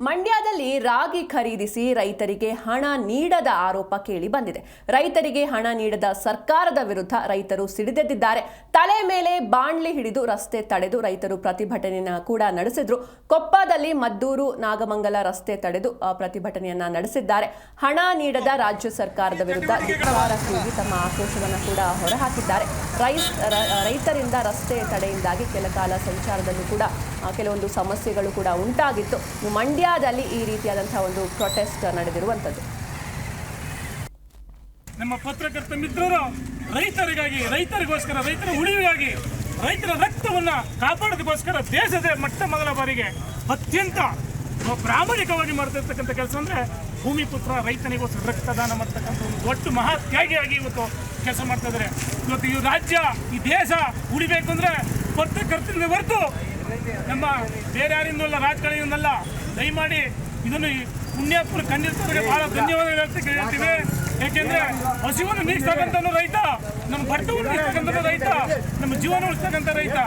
ಮಂಡ್ಯದಲ್ಲಿ ರಾಗಿ ಖರೀದಿಸಿ ರೈತರಿಗೆ ಹಣ ನೀಡದ ಆರೋಪ ಕೇಳಿ ಬಂದಿದೆ. ರೈತರಿಗೆ ಹಣ ನೀಡದ ಸರ್ಕಾರದ ವಿರುದ್ಧ ರೈತರು ಸಿಡಿದೆದ್ದಿದ್ದಾರೆ. ತಲೆ ಮೇಲೆ ಬಾಣ್ಲಿ ಹಿಡಿದು ರಸ್ತೆ ತಡೆದು ರೈತರು ಪ್ರತಿಭಟನೆಯನ್ನ ಕೂಡ ನಡೆಸಿದ್ರು. ಕೊಪ್ಪದಲ್ಲಿ ಮದ್ದೂರು ನಾಗಮಂಗಲ ರಸ್ತೆ ತಡೆದು ಪ್ರತಿಭಟನೆಯನ್ನ ನಡೆಸಿದ್ದಾರೆ. ಹಣ ನೀಡದ ರಾಜ್ಯ ಸರ್ಕಾರದ ವಿರುದ್ಧ ಧಿಕ್ಕಾರ ಕೂಗಿ ತಮ್ಮ ಆಕ್ರೋಶವನ್ನು ಕೂಡ ಹೊರಹಾಕಿದ್ದಾರೆ. ರೈತರಿಂದ ರಸ್ತೆ ತಡೆಯಿಂದಾಗಿ ಕೆಲ ಕಾಲ ಸಂಚಾರದಲ್ಲೂ ಕೂಡ ಕೆಲವೊಂದು ಸಮಸ್ಯೆಗಳು ಕೂಡ ಉಂಟಾಗಿತ್ತು. ಮಂಡ್ಯದಲ್ಲಿ ಈ ರೀತಿಯಾದಂತಹ ಒಂದು ಪ್ರೊಟೆಸ್ಟ್ ನಡೆದಿರುವಂತದ್ದು. ನಮ್ಮ ಪತ್ರಕರ್ತ ಮಿತ್ರರು ರೈತರಿಗಾಗಿ, ರೈತರಿಗೋಸ್ಕರ, ರೈತರ ಉಳಿವಿಗಾಗಿ, ರೈತರ ರಕ್ತವನ್ನ ಕಾಪಾಡೋದಕ್ಕೋಸ್ಕರ ದೇಶದ ಮೊಟ್ಟ ಮೊದಲ ಬಾರಿಗೆ ಅತ್ಯಂತ ಪ್ರಾಮಾಣಿಕವಾಗಿ ಮಾಡ್ತಿರ್ತಕ್ಕಂಥ ಕೆಲಸ ಅಂದ್ರೆ ಭೂಮಿ ಪುತ್ರ ರೈತನಿಗೋಸ್ಕರ ರಕ್ತದಾನ ಮಾಡ್ತಕ್ಕಂಥ ಒಂದು ದೊಡ್ಡ ಮಹಾತ್ಯಾಗಿಯಾಗಿ ಇವತ್ತು ಕೆಲಸ ಮಾಡ್ತಾ ಇದ್ದಾರೆ. ಇವತ್ತು ಈ ರಾಜ್ಯ, ಈ ದೇಶ ಉಳಿಬೇಕು ಅಂದ್ರೆ ಪತ್ರಕರ್ತರಿಂದ ಹೊರತು ನಮ್ಮ ಬೇರೆ ಯಾರಿಂದಲ್ಲ, ರಾಜಕಾರಣಿಯಿಂದಲ್ಲ. ದಯಮಾಡಿ ಇದನ್ನು ಪುಣ್ಯಾತ್ಮರು ಖಂಡಿತರಿಗೆ ಬಹಳ ಧನ್ಯವಾದಗಳು ಹೇಳ್ತೀವಿ. ಯಾಕೆಂದ್ರೆ ಹಸಿವನ್ನು ನೀಡ್ತಕ್ಕಂಥ ರೈತ, ನಮ್ಮ ಬಡತವನ್ನು ನೀಡ್ತಕ್ಕಂಥ ರೈತ, ನಮ್ಮ ಜೀವನ ಉಳಿಸ್ತಕ್ಕಂಥ ರೈತ.